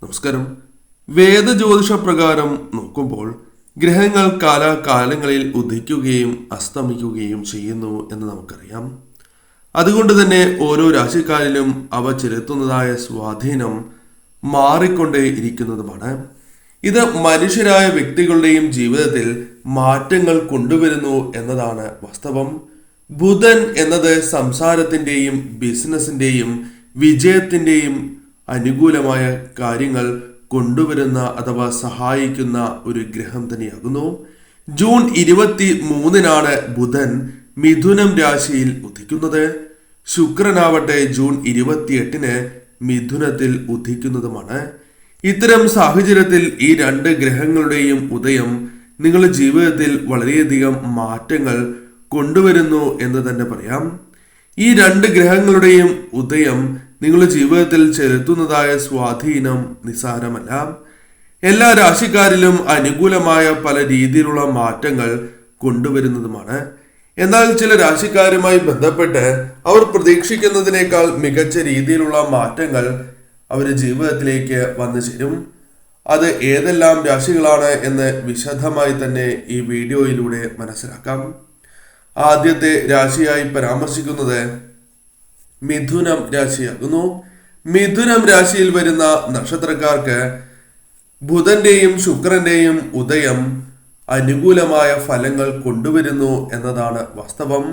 നമസ്കാരം. വേദജ്യോതിഷ പ്രകാരം നോക്കുമ്പോൾ ഗ്രഹങ്ങൾ കാലാകാലങ്ങളിൽ ഉദിക്കുകയും അസ്തമിക്കുകയും ചെയ്യുന്നു എന്ന് നമുക്കറിയാം. അതുകൊണ്ട് തന്നെ ഓരോ രാശിക്കാരിലും അവ ചെലുത്തുന്നതായ സ്വാധീനം മാറിക്കൊണ്ടേ ഇരിക്കുന്നതുമാണ്. ഇത് മനുഷ്യരായ വ്യക്തികളുടെയും ജീവിതത്തിൽ മാറ്റങ്ങൾ കൊണ്ടുവരുന്നു എന്നതാണ് വാസ്തവം. ബുധൻ എന്നത് സംസാരത്തിൻ്റെയും ബിസിനസിൻ്റെയും വിജയത്തിൻ്റെയും അനുകൂലമായ കാര്യങ്ങൾ കൊണ്ടുവരുന്ന അഥവാ സഹായിക്കുന്ന ഒരു ഗ്രഹം തന്നെയാകുന്നു. ജൂൺ 23 ബുധൻ മിഥുനം രാശിയിൽ ഉദിക്കുന്നത്. ശുക്രനാവട്ടെ ജൂൺ 28 മിഥുനത്തിൽ ഉദിക്കുന്നതുമാണ്. ഇത്തരം സാഹചര്യത്തിൽ ഈ രണ്ട് ഗ്രഹങ്ങളുടെയും ഉദയം നിങ്ങളുടെ ജീവിതത്തിൽ വളരെയധികം മാറ്റങ്ങൾ കൊണ്ടുവരുന്നു എന്ന് തന്നെ പറയാം. ഈ രണ്ട് ഗ്രഹങ്ങളുടെയും ഉദയം നിങ്ങളുടെ ജീവിതത്തിൽ ചെലുത്തുന്നതായ സ്വാധീനം നിസ്സാരമല്ല. എല്ലാ രാശിക്കാരിലും അനുകൂലമായ പല രീതിയിലുള്ള മാറ്റങ്ങൾ കൊണ്ടുവരുന്നതുമാണ്. എന്നാൽ ചില രാശിക്കാരുമായി ബന്ധപ്പെട്ട് അവർ പ്രതീക്ഷിക്കുന്നതിനേക്കാൾ മികച്ച രീതിയിലുള്ള മാറ്റങ്ങൾ അവരുടെ ജീവിതത്തിലേക്ക് വന്നു ചേരും. അത് ഏതെല്ലാം രാശികളാണ് എന്ന് വിശദമായി തന്നെ ഈ വീഡിയോയിലൂടെ മനസ്സിലാക്കാം. ആദ്യത്തെ രാശിയായി പരാമർശിക്കുന്നത് മിഥുനം രാശിയാകുന്നു. മിഥുനം രാശിയിൽ വരുന്ന നക്ഷത്രക്കാർക്ക് ബുധന്റെയും ശുക്രന്റെയും ഉദയം അനുകൂലമായ ഫലങ്ങൾ കൊണ്ടുവരുന്നു എന്നതാണ് വാസ്തവം.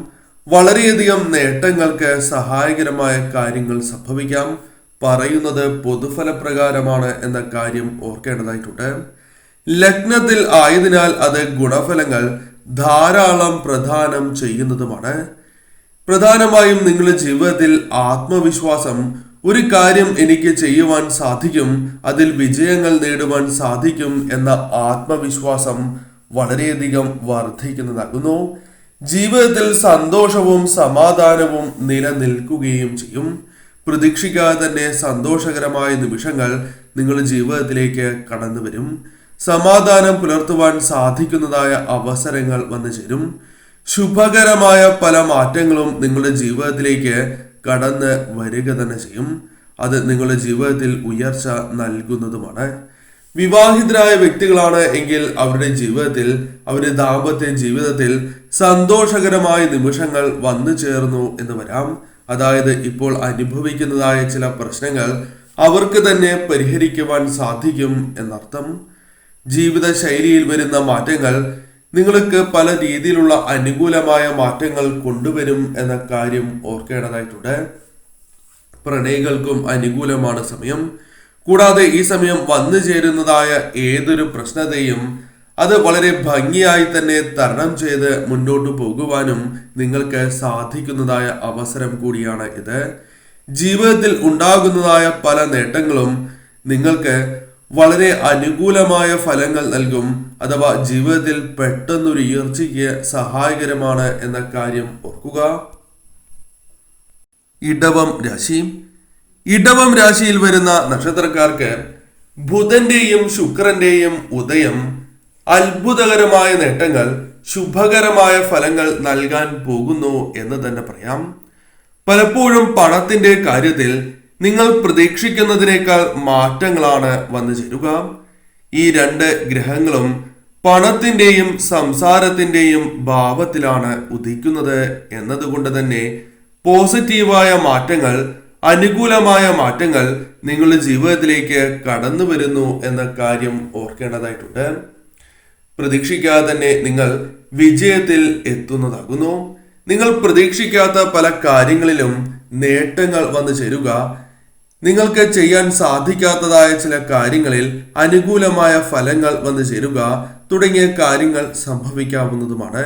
വളരെയധികം നേട്ടങ്ങൾക്ക് സഹായകരമായ കാര്യങ്ങൾ സംഭവിക്കാം. പറയുന്നത് പൊതുഫലപ്രകാരമാണ് എന്ന കാര്യം ഓർക്കേണ്ടതായിട്ടുണ്ട്. ലഗ്നത്തിൽ ആയതിനാൽ അത് ഗുണഫലങ്ങൾ ധാരാളം പ്രദാനം ചെയ്യുന്നതുമാണ്. പ്രധാനമായും നിങ്ങളുടെ ജീവിതത്തിൽ ആത്മവിശ്വാസം, ഒരു കാര്യം എനിക്ക് ചെയ്യുവാൻ സാധിക്കും, അതിൽ വിജയങ്ങൾ നേടുവാൻ സാധിക്കും എന്ന ആത്മവിശ്വാസം വളരെയധികം വർദ്ധിക്കുന്നതാകുന്നു. ജീവിതത്തിൽ സന്തോഷവും സമാധാനവും നിലനിൽക്കുകയും ചെയ്യും. പ്രതീക്ഷിക്കാതെ തന്നെ സന്തോഷകരമായ നിമിഷങ്ങൾ നിങ്ങളുടെ ജീവിതത്തിലേക്ക് കടന്നു വരും. സമാധാനം പുലർത്തുവാൻ സാധിക്കുന്നതായ അവസരങ്ങൾ വന്നു ചേരും. ശുഭകരമായ പല മാറ്റങ്ങളും നിങ്ങളുടെ ജീവിതത്തിലേക്ക് കടന്ന് വരിക തന്നെ ചെയ്യും. അത് നിങ്ങളുടെ ജീവിതത്തിൽ ഉയർച്ച നൽകുന്നതുമാണ്. വിവാഹിതരായ വ്യക്തികളാണ് എങ്കിൽ അവരുടെ ജീവിതത്തിൽ, അവരുടെ ദാമ്പത്യ ജീവിതത്തിൽ സന്തോഷകരമായ നിമിഷങ്ങൾ വന്നു ചേർന്നു എന്ന് വരാം. അതായത് ഇപ്പോൾ അനുഭവിക്കുന്നതായ ചില പ്രശ്നങ്ങൾ അവർക്ക് തന്നെ പരിഹരിക്കുവാൻ സാധിക്കും എന്നർത്ഥം. ജീവിത ശൈലിയിൽ വരുന്ന മാറ്റങ്ങൾ നിങ്ങൾക്ക് പല രീതിയിലുള്ള അനുകൂലമായ മാറ്റങ്ങൾ കൊണ്ടുവരും എന്ന കാര്യം ഓർക്കേണ്ടതായിട്ടുണ്ട്. പ്രണയികൾക്കും അനുകൂലമാണ് സമയം. കൂടാതെ ഈ സമയം വന്നു ചേരുന്നതായ ഏതൊരു പ്രശ്നത്തെയും അത് വളരെ ഭംഗിയായി തന്നെ തരണം ചെയ്ത് മുന്നോട്ട് പോകുവാനും നിങ്ങൾക്ക് സാധിക്കുന്നതായ അവസരം കൂടിയാണ് ഇത്. ജീവിതത്തിൽ ഉണ്ടാകുന്നതായ പല നേട്ടങ്ങളും നിങ്ങൾക്ക് വളരെ അനുകൂലമായ ഫലങ്ങൾ നൽകും. അഥവാ ജീവിതത്തിൽ പെട്ടെന്നൊരു ഉയർച്ചയ്ക്ക് സഹായകരമാണ് എന്ന കാര്യം ഓർക്കുക. ഇടവം രാശി. ഇടവം രാശിയിൽ വരുന്ന നക്ഷത്രക്കാർക്ക് ബുധന്റെയും ശുക്രന്റെയും ഉദയം അത്ഭുതകരമായ നേട്ടങ്ങൾ, ശുഭകരമായ ഫലങ്ങൾ നൽകാൻ പോകുന്നു എന്ന് തന്നെ പറയാം. പലപ്പോഴും പണത്തിന്റെ കാര്യത്തിൽ നിങ്ങൾ പ്രതീക്ഷിക്കുന്നതിനേക്കാൾ മാറ്റങ്ങളാണ് വന്നു ചേരുക. ഈ രണ്ട് ഗ്രഹങ്ങളും പണത്തിന്റെയും സംസാരത്തിന്റെയും ഭാവത്തിലാണ് ഉദിക്കുന്നത് എന്നതുകൊണ്ട് തന്നെ പോസിറ്റീവായ മാറ്റങ്ങൾ, അനുകൂലമായ മാറ്റങ്ങൾ നിങ്ങളുടെ ജീവിതത്തിലേക്ക് കടന്നു വരുന്നു എന്ന കാര്യം ഓർക്കേണ്ടതായിട്ടുണ്ട്. പ്രതീക്ഷിക്കാതെ തന്നെ നിങ്ങൾ വിജയത്തിൽ എത്തുന്നതാകുന്നു. നിങ്ങൾ പ്രതീക്ഷിക്കാത്ത പല കാര്യങ്ങളിലും നേട്ടങ്ങൾ വന്നു ചേരുക. നിങ്ങൾക്ക് ചെയ്യാൻ സാധിക്കാത്തതായ ചില കാര്യങ്ങളിൽ അനുകൂലമായ ഫലങ്ങൾ വന്നു ചേരുക തുടങ്ങിയ കാര്യങ്ങൾ സംഭവിക്കാവുന്നതുമാണ്.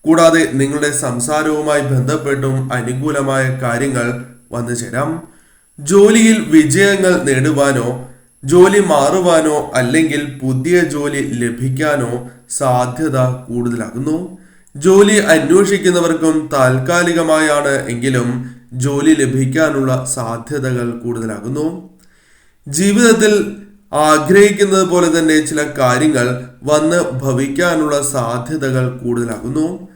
കൂടാതെ നിങ്ങളുടെ സംസാരവുമായി ബന്ധപ്പെട്ടും അനുകൂലമായ കാര്യങ്ങൾ വന്നു ചേരാം. ജോലിയിൽ വിജയങ്ങൾ നേടുവാനോ ജോലി മാറുവാനോ അല്ലെങ്കിൽ പുതിയ ജോലി ലഭിക്കാനോ സാധ്യത കൂടുതലാകുന്നു. ജോലി അന്വേഷിക്കുന്നവർക്കും താൽക്കാലികമായാണ് എങ്കിലും ജോലി ലഭിക്കാനുള്ള സാധ്യതകൾ കൂടുതലാകുന്നു. ജീവിതത്തിൽ ആഗ്രഹിക്കുന്നത് പോലെ തന്നെ ചില കാര്യങ്ങൾ വന്ന് ഭവിക്കാനുള്ള സാധ്യതകൾ കൂടുതലാകുന്നു.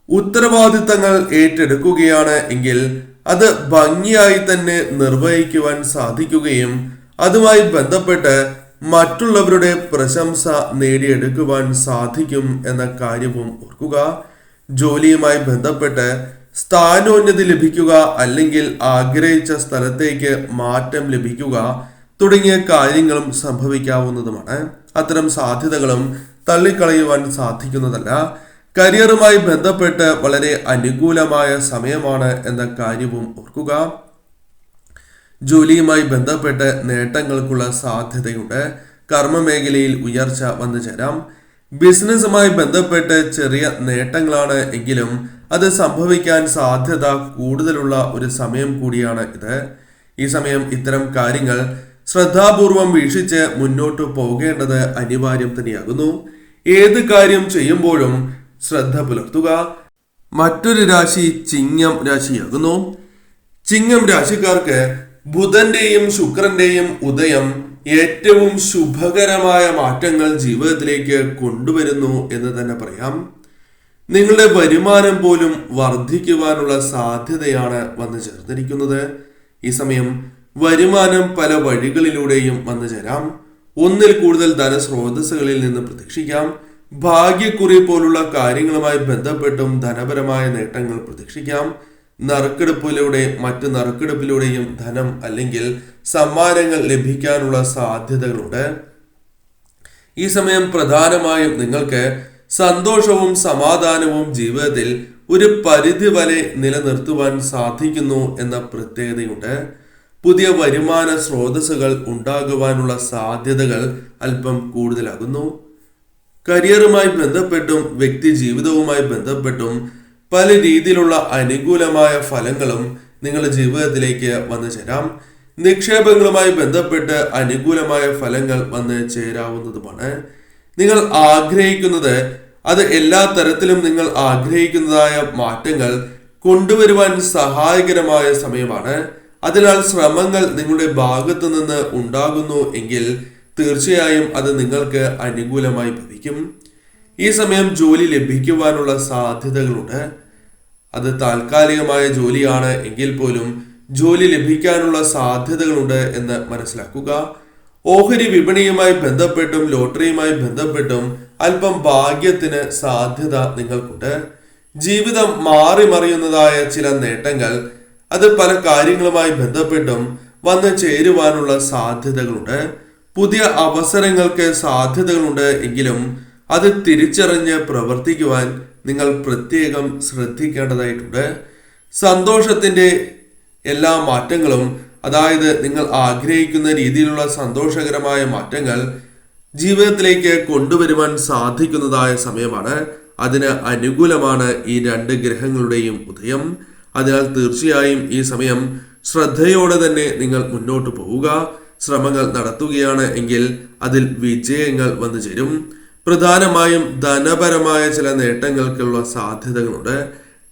ഉത്തരവാദിത്തങ്ങൾ ഏറ്റെടുക്കുകയാണ് എങ്കിൽ അത് ഭംഗിയായി തന്നെ നിർവഹിക്കുവാൻ സാധിക്കുകയും അതുമായി ബന്ധപ്പെട്ട് മറ്റുള്ളവരുടെ പ്രശംസ നേടിയെടുക്കുവാൻ സാധിക്കും എന്ന കാര്യവും ഓർക്കുക. ജോലിയുമായി ബന്ധപ്പെട്ട് സ്ഥാനോന്നതി ലഭിക്കുക, അല്ലെങ്കിൽ ആഗ്രഹിച്ച സ്ഥലത്തേക്ക് മാറ്റം ലഭിക്കുക തുടങ്ങിയ കാര്യങ്ങളും സംഭവിക്കാവുന്നതുമാണ്. അത്തരം സാധ്യതകളും തള്ളിക്കളയുവാൻ സാധിക്കുന്നതല്ല. കരിയറുമായി ബന്ധപ്പെട്ട് വളരെ അനുകൂലമായ സമയമാണ് എന്ന കാര്യവും ഓർക്കുക. ജോലിയുമായി ബന്ധപ്പെട്ട് നേട്ടങ്ങൾക്കുള്ള സാധ്യതയുണ്ട്. കർമ്മമേഖലയിൽ ഉയർച്ച വന്നു ചേരാം. ബിസിനസ്സുമായി ബന്ധപ്പെട്ട് ചെറിയ നേട്ടങ്ങളാണ് എങ്കിലും അത് സംഭവിക്കാൻ സാധ്യത കൂടുതലുള്ള ഒരു സമയം കൂടിയാണ് ഇത്. ഈ സമയം ഇത്തരം കാര്യങ്ങൾ ശ്രദ്ധാപൂർവം വീക്ഷിച്ച് മുന്നോട്ട് പോകേണ്ടത് അനിവാര്യം തന്നെയാകുന്നു. ഏത് കാര്യം ചെയ്യുമ്പോഴും ശ്രദ്ധ പുലർത്തുക. മറ്റൊരു രാശി ചിങ്ങം രാശിയാകുന്നു. ചിങ്ങം രാശിക്കാർക്ക് ബുധന്റെയും ശുക്രന്റെയും ഉദയം ഏറ്റവും ശുഭകരമായ മാറ്റങ്ങൾ ജീവിതത്തിലേക്ക് കൊണ്ടുവരുന്നു എന്ന് തന്നെ പറയാം. നിങ്ങളുടെ വരുമാനം പോലും വർദ്ധിക്കുവാനുള്ള സാധ്യതയാണ് വന്നു ചേർന്നിരിക്കുന്നത്. ഈ സമയം വരുമാനം പല വഴികളിലൂടെയും വന്നു ചേരാം. ഒന്നിൽ കൂടുതൽ ധനസ്രോതസ്സുകളിൽ നിന്ന് പ്രതീക്ഷിക്കാം. ഭാഗ്യക്കുറി പോലുള്ള കാര്യങ്ങളുമായി ബന്ധപ്പെട്ടും ധനപരമായ നേട്ടങ്ങൾ പ്രതീക്ഷിക്കാം. നറുക്കെടുപ്പിലൂടെ മറ്റ് നറുക്കെടുപ്പിലൂടെയും ധനം അല്ലെങ്കിൽ സമ്മാനങ്ങൾ ലഭിക്കാനുള്ള സാധ്യതകളുണ്ട്. ഈ സമയം പ്രധാനമായും നിങ്ങൾക്ക് സന്തോഷവും സമാധാനവും ജീവിതത്തിൽ ഒരു പരിധി വരെ നിലനിർത്തുവാൻ സാധിക്കുന്നു എന്ന പ്രത്യേകതയുണ്ട്. പുതിയ വരുമാന സ്രോതസ്സുകൾ ഉണ്ടാകുവാനുള്ള സാധ്യതകൾ അല്പം കൂടുതലാകുന്നു. കരിയറുമായി ബന്ധപ്പെട്ടും വ്യക്തി ജീവിതവുമായി ബന്ധപ്പെട്ടും പല രീതിയിലുള്ള അനുകൂലമായ ഫലങ്ങളും നിങ്ങളുടെ ജീവിതത്തിലേക്ക് വന്നു ചേരാം. നിക്ഷേപങ്ങളുമായി ബന്ധപ്പെട്ട് അനുകൂലമായ ഫലങ്ങൾ വന്ന് ചേരാവുന്നതുമാണ്. നിങ്ങൾ ആഗ്രഹിക്കുന്നത് അത് എല്ലാ തരത്തിലും നിങ്ങൾ ആഗ്രഹിക്കുന്നതായ മാറ്റങ്ങൾ കൊണ്ടുവരുവാൻ സഹായകരമായ സമയമാണ്. അതിനാൽ ശ്രമങ്ങൾ നിങ്ങളുടെ ഭാഗത്തു നിന്ന് ഉണ്ടാകുന്നു എങ്കിൽ തീർച്ചയായും അത് നിങ്ങൾക്ക് അനുകൂലമായി ഭവിക്കും. ഈ സമയം ജോലി ലഭിക്കുവാനുള്ള സാധ്യതകളുണ്ട്. അത് താൽക്കാലികമായ ജോലിയാണ് എങ്കിൽ പോലും ജോലി ലഭിക്കാനുള്ള സാധ്യതകളുണ്ട് എന്ന് മനസ്സിലാക്കുക. ഓഹരി വിപണിയുമായി ബന്ധപ്പെട്ടും ലോട്ടറിയുമായി ബന്ധപ്പെട്ടും അല്പം ഭാഗ്യത്തിന് സാധ്യത നിങ്ങൾക്കുണ്ട്. ജീവിതം മാറി മറിയുന്നതായ ചില നേട്ടങ്ങൾ അത് പല കാര്യങ്ങളുമായി ബന്ധപ്പെട്ടും വന്നു ചേരുവാനുള്ള സാധ്യതകളുണ്ട്. പുതിയ അവസരങ്ങൾക്ക് സാധ്യതകളുണ്ട് എങ്കിലും അത് തിരിച്ചറിഞ്ഞ് പ്രവർത്തിക്കുവാൻ നിങ്ങൾ പ്രത്യേകം ശ്രദ്ധിക്കേണ്ടതായിട്ടുണ്ട്. സന്തോഷത്തിന്റെ എല്ലാ മാറ്റങ്ങളും, അതായത് നിങ്ങൾ ആഗ്രഹിക്കുന്ന രീതിയിലുള്ള സന്തോഷകരമായ മാറ്റങ്ങൾ ജീവിതത്തിലേക്ക് കൊണ്ടുവരുവാൻ സാധിക്കുന്നതായ സമയമാണ്. അതിന് അനുകൂലമാണ് ഈ രണ്ട് ഗ്രഹങ്ങളുടെയും ഉദയം. അതിനാൽ തീർച്ചയായും ഈ സമയം ശ്രദ്ധയോടെ തന്നെ നിങ്ങൾ മുന്നോട്ട് പോവുക. ശ്രമങ്ങൾ നടത്തുകയാണ് എങ്കിൽ അതിൽ വിജയങ്ങൾ വന്നു ചേരും. പ്രധാനമായും ധനപരമായ ചില നേട്ടങ്ങൾക്കുള്ള സാധ്യതകളുണ്ട്.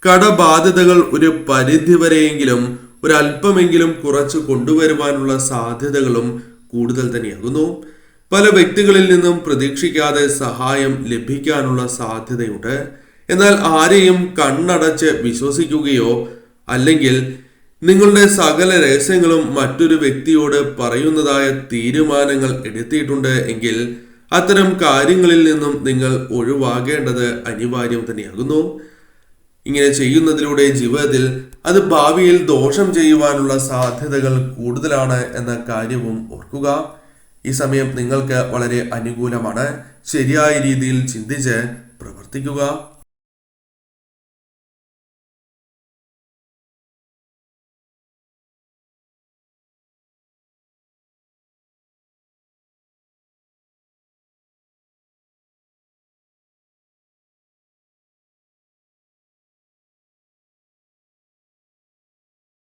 കടബാധ്യതകൾ ഒരു പരിധിവരെയെങ്കിലും ഒരല്പമെങ്കിലും കുറച്ച് കൊണ്ടുവരുവാനുള്ള സാധ്യതകളും കൂടുതൽ തന്നെയാകുന്നു. പല വ്യക്തികളിൽ നിന്നും പ്രതീക്ഷിക്കാതെ സഹായം ലഭിക്കാനുള്ള സാധ്യതയുണ്ട്. എന്നാൽ ആരെയും കണ്ണടച്ച് വിശ്വസിക്കുകയോ അല്ലെങ്കിൽ നിങ്ങളുടെ സകല രഹസ്യങ്ങളും മറ്റൊരു വ്യക്തിയോട് പറയുന്നതായ തീരുമാനങ്ങൾ എടുത്തിട്ടുണ്ട് എങ്കിൽ അത്തരം കാര്യങ്ങളിൽ നിന്നും നിങ്ങൾ ഒഴിവാകേണ്ടത് അനിവാര്യം തന്നെയാകുന്നു. ഇങ്ങനെ ചെയ്യുന്നതിലൂടെ ജീവിതത്തിൽ അത് ഭാവിയിൽ ദോഷം ചെയ്യുവാനുള്ള സാധ്യതകൾ കൂടുതലാണ് എന്ന കാര്യവും ഓർക്കുക. ഈ സമയം നിങ്ങൾക്ക് വളരെ അനുകൂലമാണ്. ശരിയായ രീതിയിൽ ചിന്തിച്ച് പ്രവർത്തിക്കുക.